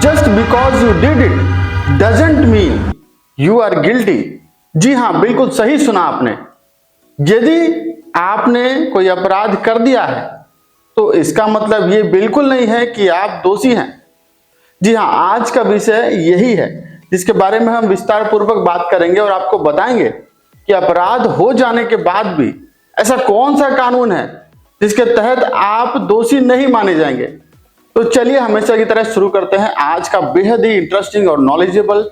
Just because you did it doesn't mean you are guilty. जी हाँ, बिल्कुल सही सुना आपने। यदि आपने कोई अपराध कर दिया है तो इसका मतलब ये बिल्कुल नहीं है कि आप दोषी हैं। जी हाँ, आज का विषय यही है जिसके बारे में हम विस्तार पूर्वक बात करेंगे और आपको बताएंगे कि अपराध हो जाने के बाद भी ऐसा कौन सा कानून है जिसके तहत आप दोषी नहीं माने जाएंगे। तो चलिए हमेशा की तरह शुरू करते हैं आज का बेहद ही इंटरेस्टिंग और नॉलेजेबल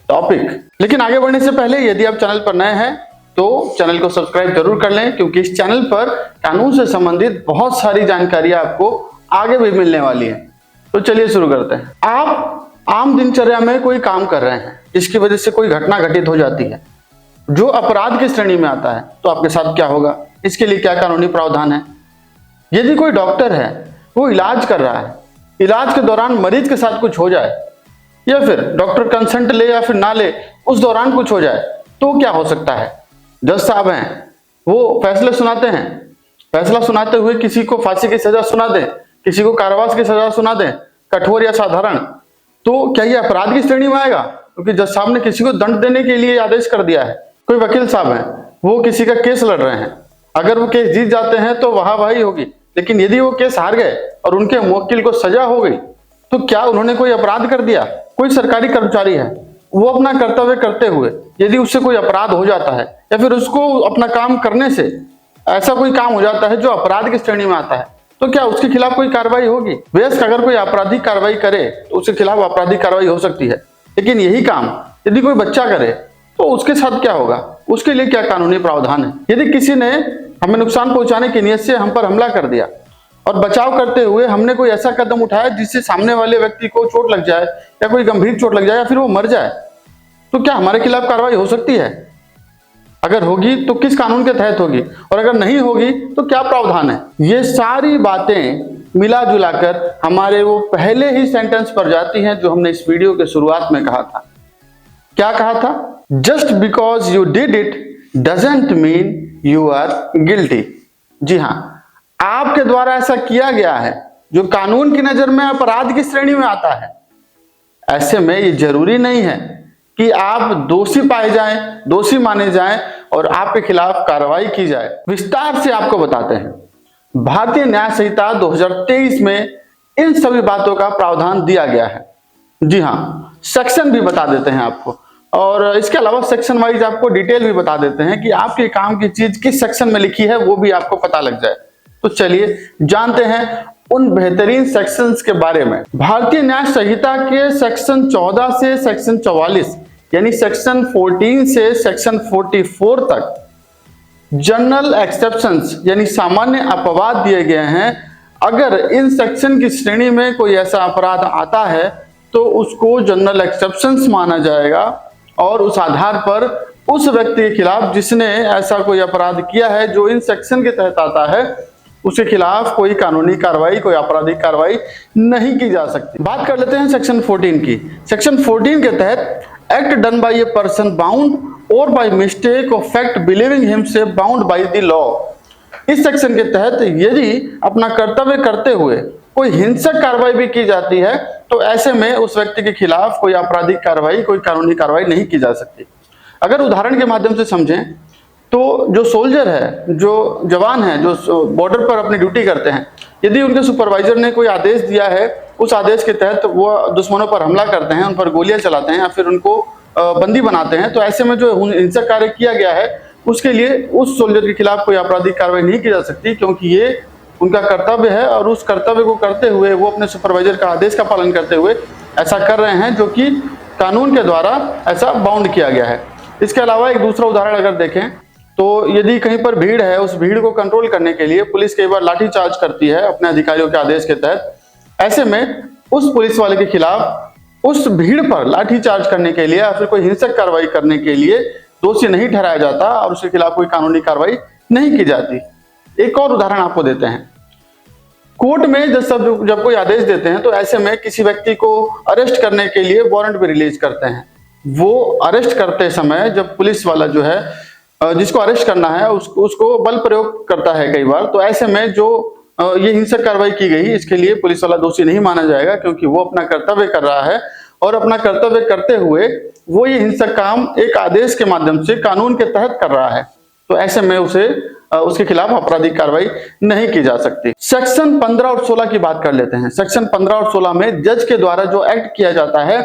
टॉपिक। लेकिन आगे बढ़ने से पहले यदि आप चैनल पर नए हैं तो चैनल को सब्सक्राइब जरूर कर लें, क्योंकि इस चैनल पर कानून से संबंधित बहुत सारी जानकारी आपको आगे भी मिलने वाली है। तो चलिए शुरू करते हैं। आप आम दिनचर्या में कोई काम कर रहे हैं जिसकी वजह से कोई घटना घटित हो जाती है जो अपराध की श्रेणी में आता है, तो आपके साथ क्या होगा, इसके लिए क्या कानूनी प्रावधान है। यदि कोई डॉक्टर है, वो इलाज कर रहा है, इलाज के दौरान मरीज के साथ कुछ हो जाए या फिर डॉक्टर कंसेंट ले या फिर ना ले, उस दौरान कुछ हो जाए, तो क्या हो सकता है। जज साहब हैं, वो फैसले सुनाते हैं, फैसला सुनाते हुए किसी को फांसी की सजा सुना दें, किसी को कारावास की सजा सुना दें, कठोर या साधारण, तो क्या ये अपराध की श्रेणी में आएगा, क्योंकि जज साहब ने किसी को दंड देने के लिए आदेश कर दिया है। कोई वकील साहब हैं, वो किसी का केस लड़ रहे हैं, अगर वो केस जीत जाते हैं तो वाहवाही होगी, लेकिन यदि वो केस हार गए और उनके मुवक्किल को सजा हो गई, तो क्या उन्होंने कोई अपराध कर दिया। कोई सरकारी कर्मचारी है, वो अपना कर्तव्य करते हुए यदि उससे कोई अपराध हो जाता है या फिर उसको अपना काम करने से ऐसा कोई काम हो जाता है जो अपराध की श्रेणी में आता है, तो क्या उसके खिलाफ कोई कार्रवाई होगी। बेशक अगर कोई आपराधिक कार्रवाई करे तो उसके खिलाफ आपराधिक कार्रवाई हो सकती है, लेकिन यही काम यदि कोई बच्चा करे तो उसके साथ क्या होगा, उसके लिए क्या कानूनी प्रावधान है। यदि किसी ने हमें नुकसान पहुंचाने की नीयत से हम पर हमला कर दिया और बचाव करते हुए हमने कोई ऐसा कदम उठाया जिससे सामने वाले व्यक्ति को चोट लग जाए या कोई गंभीर चोट लग जाए या फिर वो मर जाए, तो क्या हमारे खिलाफ कार्रवाई हो सकती है। अगर होगी तो किस कानून के तहत होगी, और अगर नहीं होगी तो क्या प्रावधान है। ये सारी बातें मिला जुलाकर हमारे वो पहले ही सेंटेंस पर जाती हैं जो हमने इस वीडियो के शुरुआत में कहा था। क्या कहा था, just because you did it doesn't mean you are guilty. जी हाँ, आपके द्वारा ऐसा किया गया है जो कानून की नजर में अपराध की श्रेणी में आता है। ऐसे में ये जरूरी नहीं है कि आप दोषी पाए जाएं, दोषी माने जाएं और आपके खिलाफ कार्रवाई की जाए। विस्तार से आपको बताते हैं। भारतीय न्याय संहिता 2023 में इन सभी बातों का प्रावधान दिया गया है। जी हाँ, सेक्शन भी बता देते हैं आपको, और इसके अलावा सेक्शन वाइज आपको डिटेल भी बता देते हैं कि आपके काम की चीज किस सेक्शन में लिखी है, वो भी आपको पता लग जाए। तो चलिए जानते हैं उन बेहतरीन सेक्शंस के बारे में। भारतीय न्याय संहिता के सेक्शन 14 से सेक्शन 44 यानी सेक्शन 14 से सेक्शन 44 तक जनरल एक्सेप्शंस यानी सामान्य अपवाद दिए गए हैं। अगर इन सेक्शन की श्रेणी में कोई ऐसा अपराध आता है तो उसको जनरल एक्सेप्शंस माना जाएगा और उस आधार पर उस व्यक्ति के खिलाफ जिसने ऐसा कोई अपराध किया है जो इन सेक्शन के तहत आता है, उसके खिलाफ कोई कानूनी कार्रवाई, कोई आपराधिक कार्रवाई नहीं की जा सकती। बात कर लेते हैं सेक्शन 14 की। सेक्शन 14 के तहत act done by a person bound or by mistake of fact believing himself bound by the law. इस सेक्शन के तहत यदि अपना कर्तव्य करते हुए कोई हिंसक कार्रवाई भी की जाती है तो ऐसे में उस व्यक्ति के खिलाफ कोई आपराधिक कार्रवाई, कोई कानूनी कार्रवाई नहीं की जा सकती। अगर उदाहरण के माध्यम से समझें तो जो सोल्जर है, जो जवान है, जो बॉर्डर पर अपनी ड्यूटी करते हैं, यदि उनके सुपरवाइजर ने कोई आदेश दिया है, उस आदेश के तहत वो दुश्मनों पर हमला करते हैं, उन पर गोलियां चलाते हैं या फिर उनको बंदी बनाते हैं, तो ऐसे में जो हिंसक कार्य किया गया है उसके लिए उस सोल्जर के खिलाफ कोई आपराधिक कार्रवाई नहीं की जा सकती, क्योंकि ये उनका कर्तव्य है और उस कर्तव्य को करते हुए वो अपने सुपरवाइजर का आदेश का पालन करते हुए ऐसा कर रहे हैं जो कि कानून के द्वारा ऐसा बाउंड किया गया है। इसके अलावा एक दूसरा उदाहरण अगर देखें तो यदि कहीं पर भीड़ है, उस भीड़ को कंट्रोल करने के लिए पुलिस कई बार लाठी चार्ज करती है अपने अधिकारियों के आदेश के तहत। ऐसे में उस पुलिस वाले के खिलाफ उस भीड़ पर लाठी चार्ज करने के लिए या फिर कोई हिंसक कार्रवाई करने के लिए दोषी नहीं ठहराया जाता और उसके खिलाफ कोई कानूनी कार्रवाई नहीं की जाती। एक और उदाहरण आपको देते हैं। कोर्ट में जब कोई आदेश देते हैं तो ऐसे में किसी व्यक्ति को अरेस्ट करने के लिए वारंट भी रिलीज करते हैं। वो अरेस्ट करते समय जब पुलिस वाला जो है जिसको अरेस्ट करना है उसको बल प्रयोग करता है कई बार, तो ऐसे में जो ये हिंसक कार्रवाई की गई, इसके लिए पुलिस वाला दोषी नहीं माना जाएगा, क्योंकि वो अपना कर्तव्य कर रहा है और अपना कर्तव्य करते हुए वो ये हिंसक काम एक आदेश के माध्यम से कानून के तहत कर रहा है। तो ऐसे में उसके खिलाफ आपराधिक कार्रवाई नहीं की जा सकती। सेक्शन 15 और 16 की बात कर लेते हैं। सेक्शन 15 और 16 में जज के द्वारा जो एक्ट किया जाता है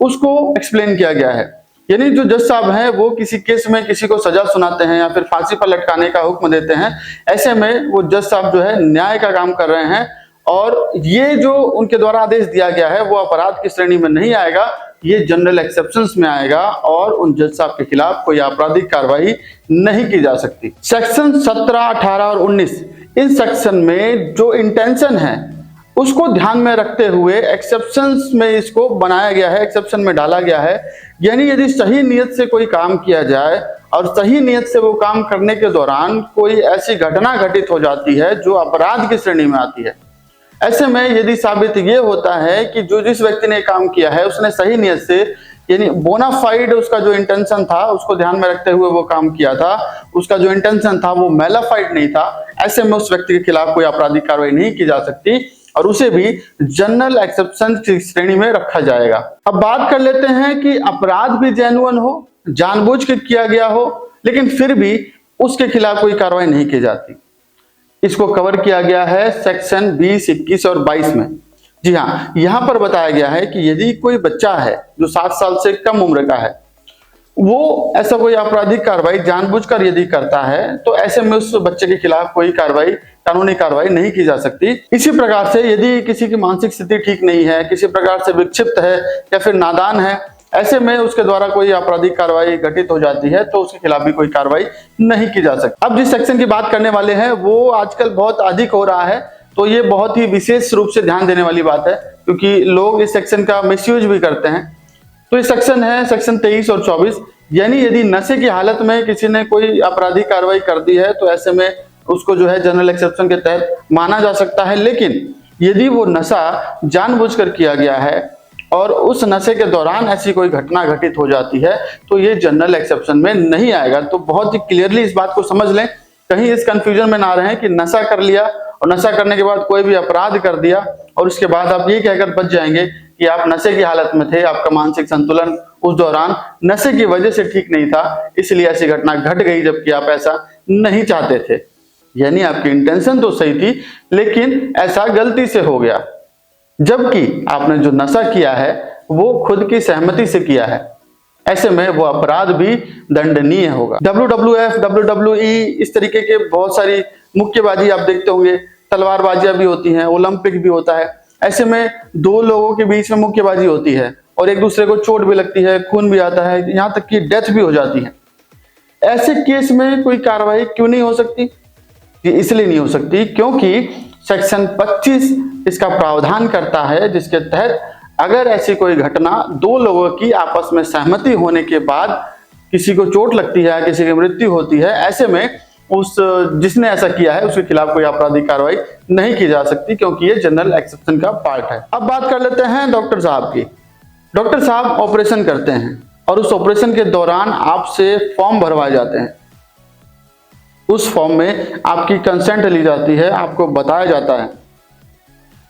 उसको एक्सप्लेन किया गया है। यानी जो जज साहब हैं वो किसी केस में किसी को सजा सुनाते हैं या फिर फांसी पर लटकाने का हुक्म देते हैं, ऐसे में वो जज साहब जो है न्याय का काम कर रहे हैं और ये जो उनके द्वारा आदेश दिया गया है वो अपराध की श्रेणी में नहीं आएगा, ये जनरल एक्सेप्शंस में आएगा और उन जज साहब के खिलाफ कोई आपराधिक कार्रवाई नहीं की जा सकती। सेक्शन 17, 18 और 19, इन सेक्शन में जो इंटेंशन है उसको ध्यान में रखते हुए एक्सेप्शंस में इसको बनाया गया है, एक्सेप्शन में डाला गया है। यानी यदि सही नियत से कोई काम किया जाए और सही नियत से वो काम करने के दौरान कोई ऐसी घटना घटित हो जाती है जो अपराध की श्रेणी में आती है, ऐसे में यदि साबित ये होता है कि जो जिस व्यक्ति ने काम किया है उसने सही नियत से, यानी बोनाफाइड उसका जो इंटेंशन था उसको ध्यान में रखते हुए वो काम किया था, उसका जो इंटेंशन था वो मेलाफाइड नहीं था, ऐसे में उस व्यक्ति के खिलाफ कोई आपराधिक कार्रवाई नहीं की जा सकती और उसे भी जनरल एक्सेप्शन की श्रेणी में रखा जाएगा। अब बात कर लेते हैं कि अपराध भी जेन्युइन हो, जानबूझ के किया गया हो, लेकिन फिर भी उसके खिलाफ कोई कार्रवाई नहीं की जाती। इसको कवर किया गया है सेक्शन 20, 21 और 22 में। जी हाँ, यहां पर बताया गया है कि यदि कोई बच्चा है जो 7 साल से कम उम्र का है, वो ऐसा कोई आपराधिक कार्रवाई जानबूझकर यदि करता है तो ऐसे में उस बच्चे के खिलाफ कोई कार्रवाई, कानूनी कार्रवाई नहीं की जा सकती। इसी प्रकार से यदि किसी की मानसिक स्थिति ठीक नहीं है, किसी प्रकार से विक्षिप्त है या फिर नादान है, ऐसे में उसके द्वारा कोई आपराधिक कार्रवाई घटित हो जाती है तो उसके खिलाफ भी कोई कार्रवाई नहीं की जा सकती। अब जिस सेक्शन की बात करने वाले हैं वो आजकल बहुत अधिक हो रहा है, तो ये बहुत ही विशेष रूप से ध्यान देने वाली बात है, क्योंकि लोग इस सेक्शन का मिसयूज भी करते हैं। तो ये सेक्शन है सेक्शन 23 और 24। यानी यदि नशे की हालत में किसी ने कोई आपराधिक कार्रवाई कर दी है तो ऐसे में उसको जो है जनरल एक्सेप्शन के तहत माना जा सकता है, लेकिन यदि वो नशा जानबूझकर किया गया है और उस नशे के दौरान ऐसी कोई घटना घटित हो जाती है तो ये जनरल एक्सेप्शन में नहीं आएगा। तो बहुत ही क्लियरली इस बात को समझ लें, कहीं इस कंफ्यूजन में ना रहें कि नशा कर लिया और नशा करने के बाद कोई भी अपराध कर दिया और उसके बाद आप ये कहकर बच जाएंगे कि आप नशे की हालत में थे, आपका मानसिक संतुलन उस दौरान नशे की वजह से ठीक नहीं था, इसलिए ऐसी घटना घट गई, जबकि आप ऐसा नहीं चाहते थे। यानी आपकी इंटेंशन तो सही थी लेकिन ऐसा गलती से हो गया, जबकि आपने जो नशा किया है वो खुद की सहमति से किया है, ऐसे में वो अपराध भी दंडनीय होगा। WWF, WWE, इस तरीके के बहुत सारी मुक्केबाजी आप देखते होंगे, तलवारबाजियां भी होती हैं, ओलंपिक भी होता है। ऐसे में दो लोगों के बीच में मुक्केबाजी होती है और एक दूसरे को चोट भी लगती है, खून भी आता है, यहाँ तक कि डेथ भी हो जाती है। ऐसे केस में कोई कार्रवाई क्यों नहीं हो सकती? इसलिए नहीं हो सकती क्योंकि सेक्शन 25 इसका प्रावधान करता है, जिसके तहत अगर ऐसी कोई घटना दो लोगों की आपस में सहमति होने के बाद किसी को चोट लगती है, किसी की मृत्यु होती है, ऐसे में उस जिसने ऐसा किया है उसके खिलाफ कोई आपराधिक कार्रवाई नहीं की जा सकती, क्योंकि ये जनरल एक्सेप्शन का पार्ट है। अब बात कर लेते हैं डॉक्टर साहब की। डॉक्टर साहब ऑपरेशन करते हैं और उस ऑपरेशन के दौरान आपसे फॉर्म भरवाए जाते हैं। उस फॉर्म में आपकी कंसेंट ली जाती है, आपको बताया जाता है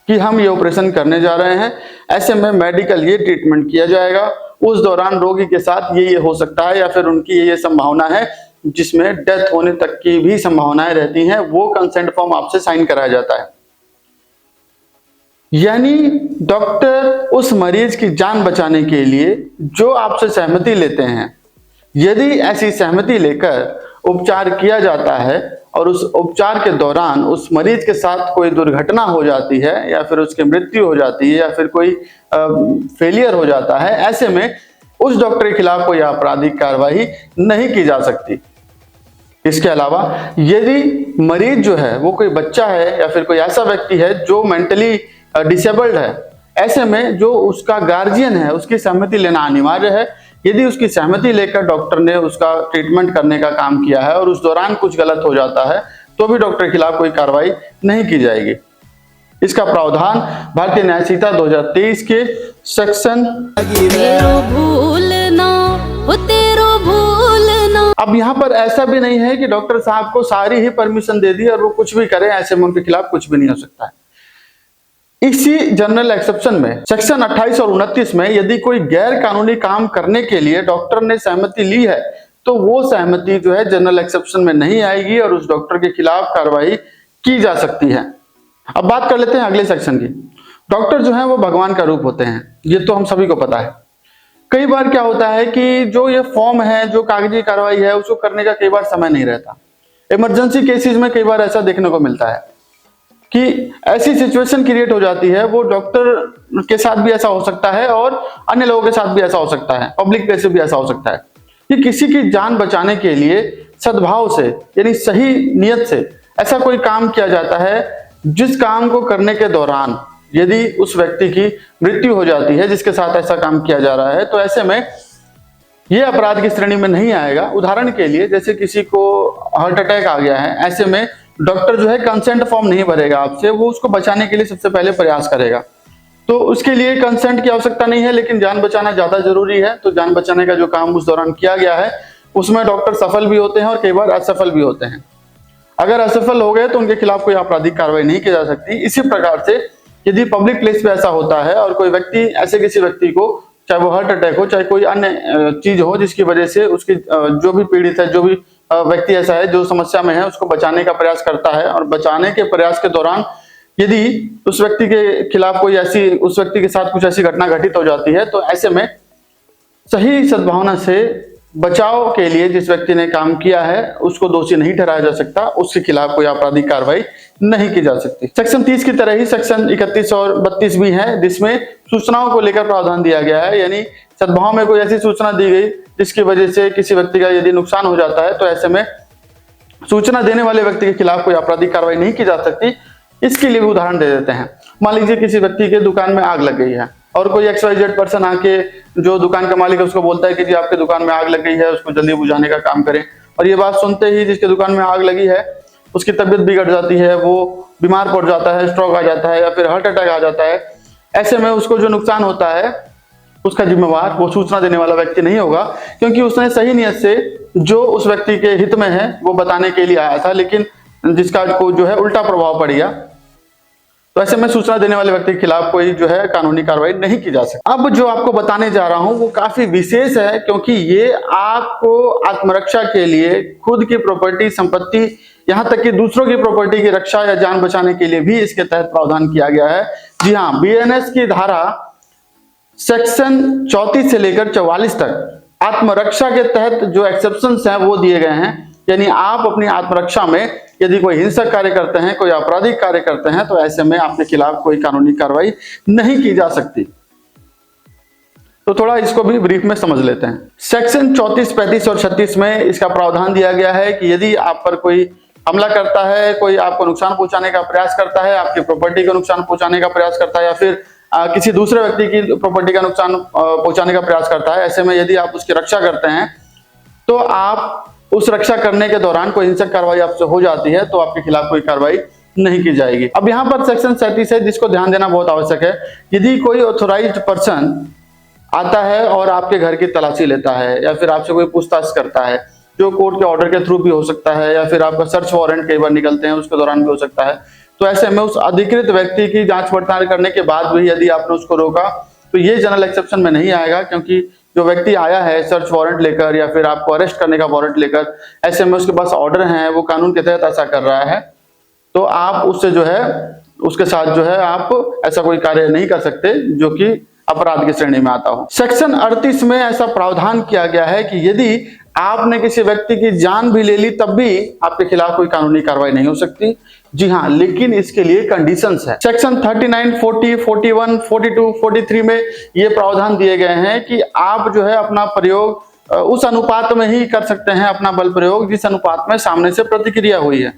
कि हम ये ऑपरेशन करने जा रहे हैं, ऐसे में मेडिकल ये ट्रीटमेंट किया जाएगा, उस दौरान रोगी के साथ ये हो सकता है या फिर उनकी ये संभावना है जिसमें डेथ होने तक की भी संभावनाएं रहती हैं, वो कंसेंट फॉर्म आपसे साइन कराया जाता है। यानी डॉक्टर उस मरीज की जान बचाने के लिए जो आपसे सहमति लेते हैं, यदि ऐसी सहमति लेकर उपचार किया जाता है और उस उपचार के दौरान उस मरीज के साथ कोई दुर्घटना हो जाती है या फिर उसकी मृत्यु हो जाती है या फिर कोई फेलियर हो जाता है, ऐसे में उस डॉक्टर के खिलाफ कोई आपराधिक कार्रवाई नहीं की जा सकती। इसके अलावा यदि मरीज जो है वो कोई बच्चा है या फिर कोई ऐसा व्यक्ति है जो मेंटली डिसेबल्ड है, ऐसे में जो उसका गार्जियन है उसकी सहमति लेना अनिवार्य है। यदि उसकी सहमति लेकर डॉक्टर ने उसका ट्रीटमेंट करने का काम किया है और उस दौरान कुछ गलत हो जाता है तो भी डॉक्टर के खिलाफ कोई कार्रवाई नहीं की जाएगी। इसका प्रावधान भारतीय न्याय संहिता 2023 के सेक्शन अब यहाँ पर ऐसा भी नहीं है कि डॉक्टर साहब को सारी ही परमिशन दे दी और वो कुछ भी करें, ऐसे में उनके खिलाफ कुछ भी नहीं हो सकता है। इसी जनरल एक्सेप्शन में सेक्शन 28 और 29 में यदि कोई गैर कानूनी काम करने के लिए डॉक्टर ने सहमति ली है तो वो सहमति जो है जनरल एक्सेप्शन में नहीं आएगी और उस डॉक्टर के खिलाफ कार्रवाई की जा सकती है। अब बात कर लेते हैं अगले सेक्शन की। डॉक्टर जो है वो भगवान का रूप होते हैं, ये तो हम सभी को पता है। कई बार क्या होता है कि जो ये फॉर्म है, जो कागजी कार्रवाई है, उसको करने का कई बार समय नहीं रहता। इमरजेंसी केसेस में कई बार ऐसा देखने को मिलता है कि ऐसी सिचुएशन क्रिएट हो जाती है, वो डॉक्टर के साथ भी ऐसा हो सकता है और अन्य लोगों के साथ भी ऐसा हो सकता है, पब्लिक प्लेस से भी ऐसा हो सकता है कि किसी की जान बचाने के लिए सद्भाव से यानी सही नियत से ऐसा कोई काम किया जाता है, जिस काम को करने के दौरान यदि उस व्यक्ति की मृत्यु हो जाती है जिसके साथ ऐसा काम किया जा रहा है, तो ऐसे में यह अपराध की श्रेणी में नहीं आएगा। उदाहरण के लिए जैसे किसी को हार्ट अटैक आ गया है, ऐसे में डॉक्टर जो है कंसेंट फॉर्म नहीं भरेगा आपसे, वो उसको बचाने के लिए सबसे पहले प्रयास करेगा। तो उसके लिए कंसेंट की आवश्यकता नहीं है, लेकिन जान बचाना ज्यादा जरूरी है। तो जान बचाने का जो काम उस दौरान किया गया है उसमें डॉक्टर सफल भी होते हैं और कई बार असफल भी होते हैं। अगर असफल हो गए तो उनके खिलाफ कोई आपराधिक कार्रवाई नहीं की जा सकती। इसी प्रकार से यदि पब्लिक प्लेस पे ऐसा होता है और कोई व्यक्ति ऐसे किसी व्यक्ति को, चाहे वो हार्ट अटैक हो चाहे कोई अन्य चीज हो, जिसकी वजह से उसकी जो भी पीड़ित है, जो भी व्यक्ति ऐसा है जो समस्या में है, उसको बचाने का प्रयास करता है और बचाने के प्रयास के दौरान यदि उस व्यक्ति के खिलाफ कोई ऐसी, उस व्यक्ति के साथ कुछ ऐसी घटना घटित हो जाती है, तो ऐसे में सही सद्भावना से बचाव के लिए जिस व्यक्ति ने काम किया है उसको दोषी नहीं ठहराया जा सकता, उसके खिलाफ कोई आपराधिक कार्रवाई नहीं की जा सकती। सेक्शन 30 की तरह ही सेक्शन 31 और 32 भी है, जिसमें सूचनाओं को लेकर प्रावधान दिया गया है। यानी सद्भाव में कोई ऐसी सूचना दी गई जिसकी वजह से किसी व्यक्ति का यदि नुकसान हो जाता है, तो ऐसे में सूचना देने वाले व्यक्ति के खिलाफ कोई आपराधिक कार्रवाई नहीं की जा सकती। इसके लिए भी उदाहरण दे देते हैं। मान लीजिए किसी व्यक्ति के दुकान में आग लग गई है और कोई XYZ पर्सन आके, जो दुकान का मालिक है, उसको बोलता है कि जी आपके दुकान में आग लग गई है, उसको जल्दी बुझाने का काम करें। और ये बात सुनते ही जिसके दुकान में आग लगी है उसकी तबीयत बिगड़ जाती है, वो बीमार पड़ जाता है, स्ट्रोक आ जाता है या फिर हार्ट अटैक आ जाता है। ऐसे में उसको जो नुकसान होता है उसका जिम्मेवार वो सूचना देने वाला व्यक्ति नहीं होगा, क्योंकि उसने सही नियत से जो उस व्यक्ति के हित में है वो बताने के लिए आया था, लेकिन जिसका को जो है उल्टा प्रभाव पड़ गया। तो ऐसे में सूचना देने वाले व्यक्ति के खिलाफ कोई जो है कानूनी कार्रवाई नहीं की जा सकती। अब जो आपको बताने जा रहा हूं वो काफी विशेष है, क्योंकि ये आपको आत्मरक्षा के लिए खुद की प्रॉपर्टी, संपत्ति, यहां तक कि दूसरों की प्रॉपर्टी की रक्षा या जान बचाने के लिए भी इसके तहत प्रावधान किया गया है। जी हाँ, BNS की धारा सेक्शन 34 से लेकर 44 तक आत्मरक्षा के तहत जो एक्सेप्शंस हैं वो दिए गए हैं। यानी आप अपनी आत्मरक्षा में यदि कोई हिंसक कार्य करते हैं, कोई आपराधिक कार्य करते हैं, तो ऐसे में आपके खिलाफ कोई कानूनी कार्रवाई नहीं की जा सकती। तो थोड़ा इसको भी ब्रीफ में समझ लेते हैं। सेक्शन 34, 35 और 36 में इसका प्रावधान दिया गया है कि यदि आप पर कोई हमला करता है, कोई आपको नुकसान पहुंचाने का प्रयास करता है, आपकी प्रॉपर्टी को नुकसान पहुंचाने का प्रयास करता है या फिर किसी दूसरे व्यक्ति की प्रॉपर्टी का नुकसान पहुंचाने का प्रयास करता है, ऐसे में यदि आप उसकी रक्षा करते हैं तो आप उस रक्षा करने के दौरान कोई हिंसक कार्रवाई आपसे हो जाती है तो आपके खिलाफ कोई कार्रवाई नहीं की जाएगी। अब यहाँ पर सेक्शन 37 है जिसको ध्यान देना बहुत आवश्यक है। यदि कोई ऑथोराइज्ड पर्सन आता है और आपके घर की तलाशी लेता है या फिर आपसे कोई पूछताछ करता है, जो कोर्ट के ऑर्डर के थ्रू भी हो सकता है या फिर आपका सर्च वारंट कई बार निकलते हैं उसके दौरान भी हो सकता है, तो ऐसे में उस अधिकृत व्यक्ति की जांच पड़ताल करने के बाद भी यदि आपने उसको रोका तो ये जनरल एक्सेप्शन में नहीं आएगा, क्योंकि जो व्यक्ति आया है सर्च वारंट लेकर या फिर आपको अरेस्ट करने का वारंट लेकर, ऐसे में उसके पास ऑर्डर है, वो कानून के तहत ऐसा कर रहा है, तो आप उससे जो है उसके साथ जो है आप ऐसा कोई कार्य नहीं कर सकते जो कि अपराध की श्रेणी में आता हो। सेक्शन 38 में ऐसा प्रावधान किया गया है कि यदि आपने किसी व्यक्ति की जान भी ले ली तब भी आपके खिलाफ कोई कानूनी कार्रवाई नहीं हो सकती। जी हाँ, लेकिन इसके लिए कंडीशंस है। सेक्शन 39, 40, 41, 42, 43 में ये प्रावधान दिए गए हैं कि आप जो है अपना प्रयोग उस अनुपात में ही कर सकते हैं, अपना बल प्रयोग जिस अनुपात में सामने से प्रतिक्रिया हुई है।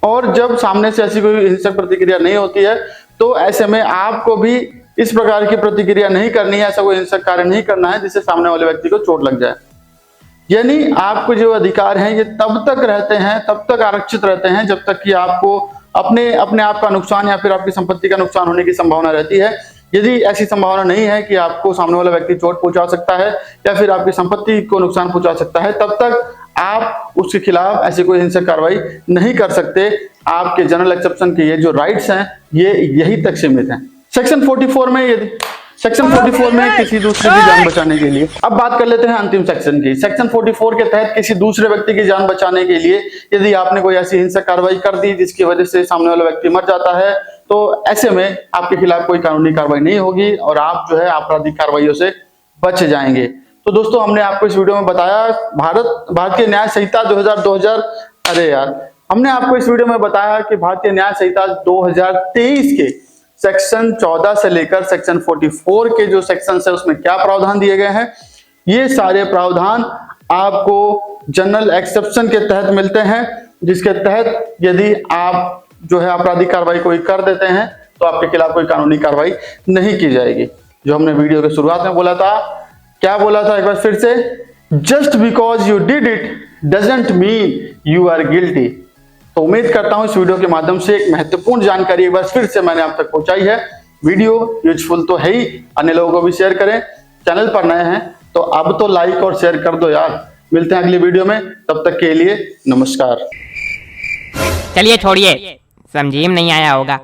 और जब सामने से ऐसी कोई हिंसक प्रतिक्रिया नहीं होती है तो ऐसे में आपको भी इस प्रकार की प्रतिक्रिया नहीं करनी है, ऐसा कोई हिंसक कार्य नहीं करना है जिससे सामने वाले व्यक्ति को चोट लग जाए। यानी आपको जो अधिकार हैं ये तब तक रहते हैं, तब तक आरक्षित रहते हैं जब तक कि आपको अपने आप का नुकसान या फिर आपकी संपत्ति का नुकसान होने की संभावना रहती है। यदि ऐसी संभावना नहीं है कि आपको सामने वाला व्यक्ति चोट पहुंचा सकता है या फिर आपकी संपत्ति को नुकसान पहुंचा सकता है, तब तक आप उसके खिलाफ ऐसी कोई हिंसक कार्रवाई नहीं कर सकते। आपके जनरल एक्सेप्शन के ये जो राइट्स हैं ये यही तक सीमित हैं। सेक्शन 44 में यदि सेक्शन 44 में किसी दूसरे की जान बचाने के लिए, अब बात कर लेते हैं अंतिम सेक्शन की। सेक्शन 44 के तहत किसी दूसरे व्यक्ति की जान बचाने के लिए यदि आपने कोई ऐसी हिंसक कार्रवाई कर दी जिसकी वजह से सामने वाला व्यक्ति मर जाता है, तो ऐसे में आपके खिलाफ कोई कानूनी कार्रवाई नहीं होगी और आप जो है आपराधिक कार्रवाइयों से बच जाएंगे। तो दोस्तों, हमने आपको इस वीडियो में बताया भारतीय न्याय संहिता 2023 कि भारतीय न्याय संहिता 2023 के सेक्शन 14 से लेकर सेक्शन 44 के जो सेक्शन है उसमें क्या प्रावधान दिए गए हैं। ये सारे प्रावधान आपको जनरल एक्सेप्शन के तहत मिलते हैं, जिसके तहत यदि आप जो है आपराधिक कार्रवाई कोई कर देते हैं तो आपके खिलाफ कोई कानूनी कार्रवाई नहीं की जाएगी। जो हमने वीडियो के शुरुआत में बोला था, क्या बोला था एक बार फिर से, just because you did it doesn't mean you are guilty. तो उम्मीद करता हूं इस वीडियो के माध्यम से एक महत्वपूर्ण जानकारी एक बार फिर से मैंने आप तक पहुंचाई है। वीडियो यूजफुल तो है ही, अन्य लोगों को भी शेयर करें। चैनल पर नए हैं तो अब तो लाइक और शेयर कर दो यार। मिलते हैं अगली वीडियो में, तब तक के लिए नमस्कार। चलिए छोड़िए, समझिए नहीं आया होगा।